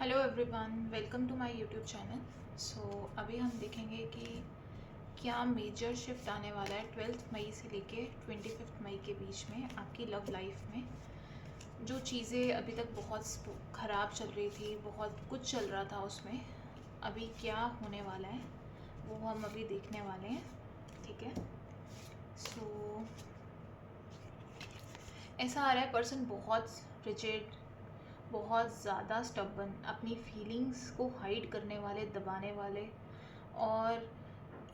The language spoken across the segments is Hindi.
Hello everyone, welcome to my YouTube channel. अभी हम देखेंगे कि क्या मेजर शिफ्ट आने वाला है 12 मई से लेके 25 मई के बीच में आपकी लव लाइफ में। जो चीज़ें अभी तक बहुत ख़राब चल रही थी, बहुत कुछ चल रहा था उसमें, अभी क्या होने वाला है वो हम अभी देखने वाले हैं। ठीक है। सो ऐसा आ रहा है पर्सन बहुत रिजिड, बहुत ज़्यादा स्टबन, अपनी फीलिंग्स को हाइड करने वाले, दबाने वाले, और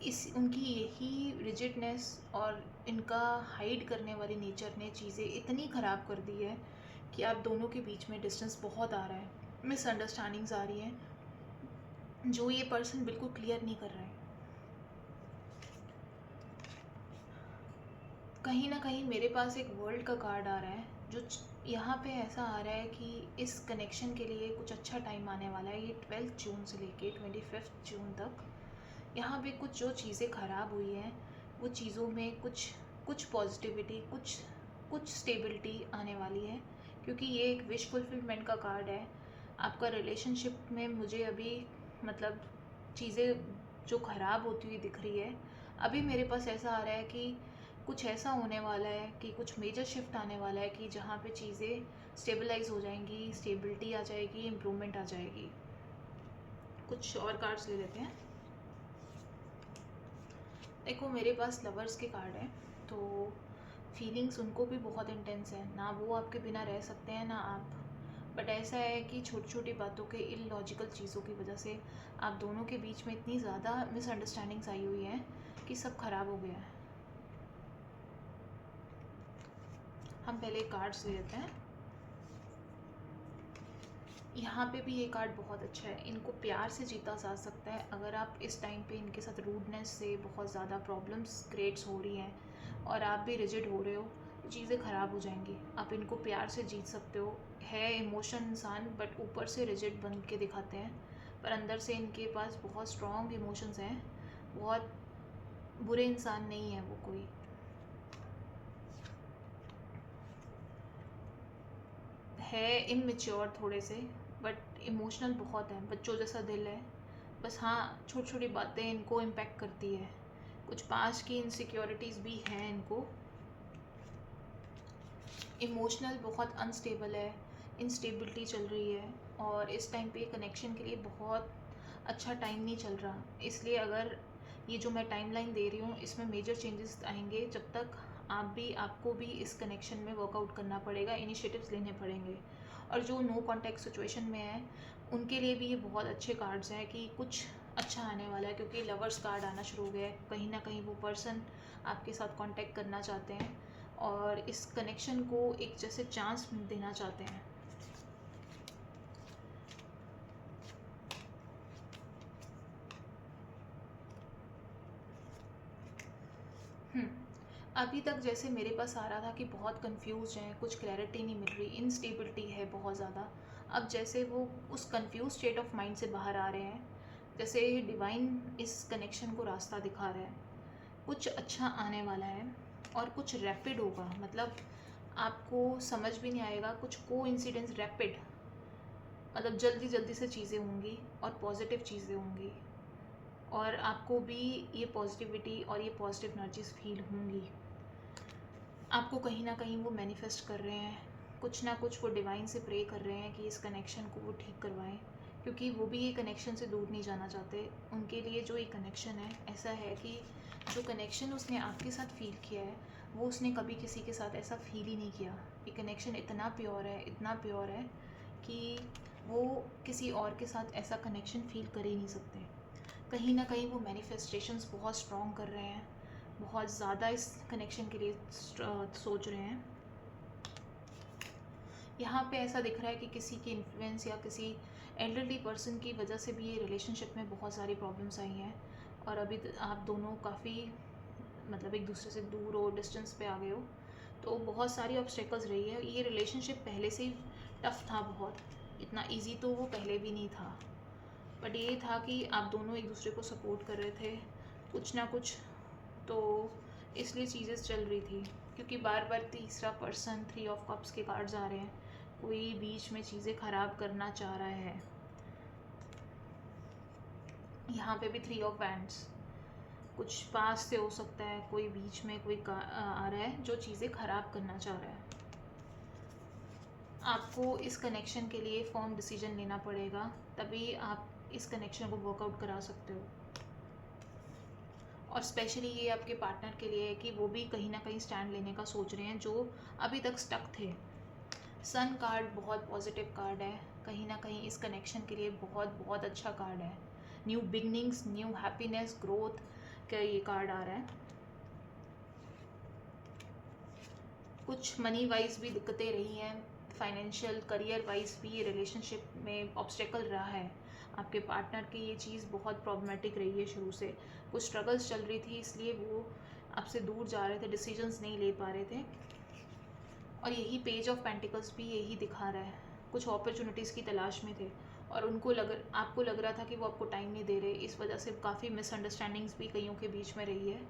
इस उनकी यही रिजिडनेस और इनका हाइड करने वाली नेचर ने चीज़ें इतनी ख़राब कर दी है कि आप दोनों के बीच में डिस्टेंस बहुत आ रहा है, मिसअंडरस्टैंडिंग्स आ रही हैं जो ये पर्सन बिल्कुल क्लियर नहीं कर रहा है। कहीं ना कहीं मेरे पास एक वर्ल्ड का कार्ड आ रहा है जो यहाँ पे ऐसा आ रहा है कि इस कनेक्शन के लिए कुछ अच्छा टाइम आने वाला है। ये 12 जून से लेके 25 जून तक यहाँ पे कुछ जो चीज़ें ख़राब हुई हैं वो चीज़ों में कुछ कुछ पॉजिटिविटी, कुछ कुछ स्टेबिलिटी आने वाली है, क्योंकि ये एक विश फुलफिलमेंट का कार्ड है। आपका रिलेशनशिप में मुझे अभी मतलब चीज़ें जो ख़राब होती हुई दिख रही है, अभी मेरे पास ऐसा आ रहा है कि कुछ ऐसा होने वाला है कि कुछ मेजर शिफ्ट आने वाला है कि जहाँ पे चीज़ें स्टेबलाइज हो जाएंगी, स्टेबिलिटी आ जाएगी, इम्प्रूवमेंट आ जाएगी। कुछ और कार्ड्स ले लेते हैं। देखो, मेरे पास लवर्स के कार्ड है, तो फीलिंग्स उनको भी बहुत इंटेंस है ना, वो आपके बिना रह सकते हैं ना आप। बट ऐसा है कि छोटी छोटी बातों के, इलॉजिकल चीज़ों की वजह से आप दोनों के बीच में इतनी ज़्यादा मिसअंडरस्टैंडिंग्स आई हुई हैं कि सब खराब हो गया है। हम पहले कार्ड्स ले लेते हैं। यहाँ पे भी ये कार्ड बहुत अच्छा है। इनको प्यार से जीता जा सकता है अगर आप इस टाइम पे इनके साथ रूडनेस से बहुत ज़्यादा प्रॉब्लम्स क्रिएट्स हो रही हैं और आप भी रिजिड हो रहे हो, चीज़ें ख़राब हो जाएंगी। आप इनको प्यार से जीत सकते हो। है इमोशन इंसान, बट ऊपर से रिजिड बन के दिखाते हैं, पर अंदर से इनके पास बहुत स्ट्रॉन्ग इमोशंस हैं। बहुत बुरे इंसान नहीं है वो कोई। है इमेच्योर थोड़े से, बट इमोशनल बहुत है, बच्चों जैसा दिल है। बस हाँ, छोटी छोटी बातें इनको इम्पेक्ट करती है। कुछ पास की इनसिक्योरिटीज़ भी हैं इनको। इमोशनल बहुत अनस्टेबल है, इंस्टेबिलिटी चल रही है, और इस टाइम पे कनेक्शन के लिए बहुत अच्छा टाइम नहीं चल रहा। इसलिए अगर ये जो मैं टाइमलाइन दे रही हूँ इसमें मेजर चेंजेस आएंगे, जब तक आपको भी इस कनेक्शन में वर्कआउट करना पड़ेगा, इनिशिएटिव्स लेने पड़ेंगे। और जो नो कॉन्टैक्ट सिचुएशन में है उनके लिए भी ये बहुत अच्छे कार्ड्स हैं कि कुछ अच्छा आने वाला है, क्योंकि लवर्स कार्ड आना शुरू हो गया है। कहीं ना कहीं वो पर्सन आपके साथ कांटेक्ट करना चाहते हैं और इस कनेक्शन को एक जैसे चांस देना चाहते हैं। हम्म, अभी तक जैसे मेरे पास आ रहा था कि बहुत कंफ्यूज हैं, कुछ क्लैरिटी नहीं मिल रही, इनस्टेबिलिटी है बहुत ज़्यादा। अब जैसे वो उस कंफ्यूज स्टेट ऑफ माइंड से बाहर आ रहे हैं, जैसे डिवाइन इस कनेक्शन को रास्ता दिखा रहा है। कुछ अच्छा आने वाला है और कुछ रैपिड होगा, मतलब आपको समझ भी नहीं आएगा। कुछ को इंसिडेंस रैपिड, मतलब जल्दी जल्दी से चीज़ें होंगी और पॉजिटिव चीज़ें होंगी, और आपको भी ये पॉजिटिविटी और ये पॉजिटिव एनर्जीज फील होंगी। आपको कहीं ना कहीं वो मैनिफेस्ट कर रहे हैं, कुछ ना कुछ वो डिवाइन से प्रे कर रहे हैं कि इस कनेक्शन को वो ठीक करवाएं, क्योंकि वो भी ये कनेक्शन से दूर नहीं जाना चाहते। उनके लिए जो ये कनेक्शन है, ऐसा है कि जो कनेक्शन उसने आपके साथ फील किया है वो उसने कभी किसी के साथ ऐसा फील ही नहीं किया। ये कनेक्शन इतना प्योर है, इतना प्योर है कि वो किसी और के साथ ऐसा कनेक्शन फील कर ही नहीं सकते। कहीं ना कहीं वो मैनिफेस्टेशंस बहुत स्ट्रॉन्ग कर रहे हैं, बहुत ज़्यादा इस कनेक्शन के लिए सोच रहे हैं। यहाँ पे ऐसा दिख रहा है कि किसी की इन्फ्लुएंस या किसी एल्डरली पर्सन की वजह से भी ये रिलेशनशिप में बहुत सारी प्रॉब्लम्स आई हैं, और अभी आप दोनों काफ़ी मतलब एक दूसरे से दूर हो, डिस्टेंस पे आ गए हो, तो बहुत सारी ऑब्स्टेकल्स रही है। ये रिलेशनशिप पहले से ही टफ था बहुत, इतना इजी तो वो पहले भी नहीं था, बट ये था कि आप दोनों एक दूसरे को सपोर्ट कर रहे थे कुछ ना कुछ, तो इसलिए चीज़ें चल रही थी। क्योंकि बार बार तीसरा पर्सन, 3 ऑफ कप्स के कार्ड्स आ रहे हैं, कोई बीच में चीज़ें ख़राब करना चाह रहा है। यहाँ पे भी 3 ऑफ वैंड्स, कुछ पास से हो सकता है, कोई बीच में कोई आ रहा है जो चीज़ें ख़राब करना चाह रहा है। आपको इस कनेक्शन के लिए फर्म डिसीजन लेना पड़ेगा, तभी आप इस कनेक्शन को वर्कआउट करा सकते हो। और स्पेशली ये आपके पार्टनर के लिए है कि वो भी कहीं ना कहीं स्टैंड लेने का सोच रहे हैं जो अभी तक स्टक थे। सन कार्ड बहुत पॉजिटिव कार्ड है, कहीं ना कहीं इस कनेक्शन के लिए बहुत बहुत अच्छा कार्ड है। New beginnings, new happiness, growth का ये कार्ड आ रहा है। कुछ मनी वाइज भी दिक्कतें रही हैं, फाइनेंशियल करियर वाइज भी रिलेशनशिप में ऑब्स्टेकल रहा है। आपके पार्टनर की ये चीज़ बहुत प्रॉब्लमेटिक रही है शुरू से, कुछ स्ट्रगल्स चल रही थी, इसलिए वो आपसे दूर जा रहे थे, डिसीजंस नहीं ले पा रहे थे। और यही पेज ऑफ पेंटिकल्स भी यही दिखा रहा है, कुछ अपॉर्चुनिटीज़ की तलाश में थे और आपको लग रहा था कि वो आपको टाइम नहीं दे रहे, इस वजह से काफ़ी मिसअंडरस्टैंडिंग्स भी कईयों के बीच में रही है।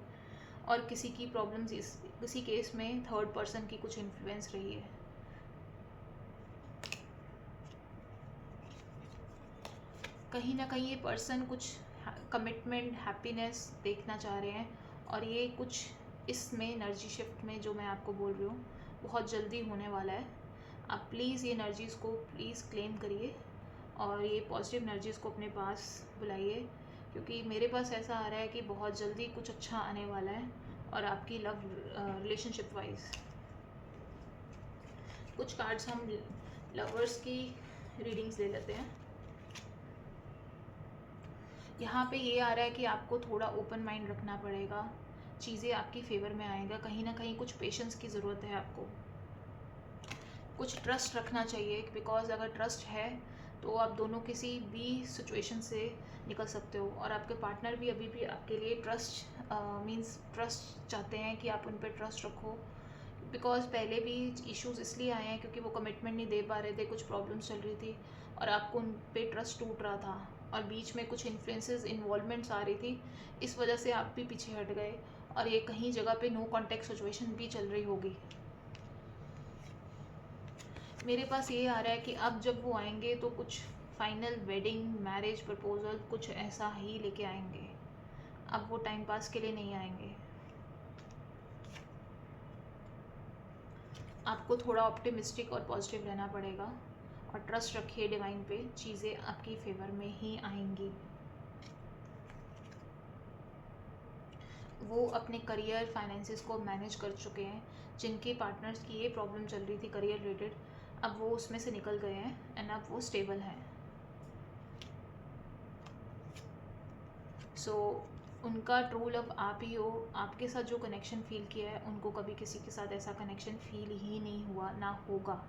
और किसी की प्रॉब्लम्स किसी केस में थर्ड पर्सन की कुछ इन्फ्लुएंस रही है। कहीं ना कहीं ये पर्सन कुछ कमिटमेंट, हैप्पीनेस देखना चाह रहे हैं और ये कुछ इसमें एनर्जी शिफ्ट में जो मैं आपको बोल रही हूँ बहुत जल्दी होने वाला है। आप प्लीज़ ये एनर्जीज़ को प्लीज़ क्लेम करिए और ये पॉजिटिव एनर्जीज़ को अपने पास बुलाइए, क्योंकि मेरे पास ऐसा आ रहा है कि बहुत जल्दी कुछ अच्छा आने वाला है। और आपकी लव रिलेशनशिप वाइज कुछ कार्ड्स हम लवर्स की रीडिंग्स ले लेते हैं। यहाँ पे ये आ रहा है कि आपको थोड़ा ओपन माइंड रखना पड़ेगा, चीज़ें आपकी फेवर में आएगा, कहीं ना कहीं कुछ पेशेंस की ज़रूरत है आपको, कुछ ट्रस्ट रखना चाहिए, बिकॉज अगर ट्रस्ट है तो आप दोनों किसी भी सिचुएशन से निकल सकते हो। और आपके पार्टनर भी अभी भी आपके लिए ट्रस्ट चाहते हैं कि आप उन पर ट्रस्ट रखो, बिकॉज पहले भी इश्यूज़ इसलिए आए हैं क्योंकि वो कमिटमेंट नहीं दे पा रहे थे, कुछ प्रॉब्लम्स चल रही थी और आपको उन पे ट्रस्ट टूट रहा था और बीच में कुछ इन्फ्लुएंसेस इन्वॉल्वमेंट्स आ रही थी, इस वजह से आप भी पीछे हट गए और ये कहीं जगह पे नो कॉन्टैक्ट सिचुएशन भी चल रही होगी। मेरे पास ये आ रहा है कि अब जब वो आएंगे तो कुछ फाइनल वेडिंग, मैरिज प्रपोजल कुछ ऐसा ही लेके आएंगे, अब वो टाइम पास के लिए नहीं आएंगे। आपको थोड़ा ऑप्टिमिस्टिक और पॉजिटिव रहना पड़ेगा और ट्रस्ट रखिए डिवाइन पे, चीज़ें आपकी फेवर में ही आएंगी। वो अपने करियर फाइनेंसेस को मैनेज कर चुके हैं, जिनके पार्टनर्स की ये प्रॉब्लम चल रही थी करियर रिलेटेड, अब वो उसमें से निकल गए हैं एंड अब वो स्टेबल हैं। सो उनका ट्रू लव आप ही हो, आपके साथ जो कनेक्शन फील किया है उनको कभी किसी के साथ ऐसा कनेक्शन फील ही नहीं हुआ, ना होगा।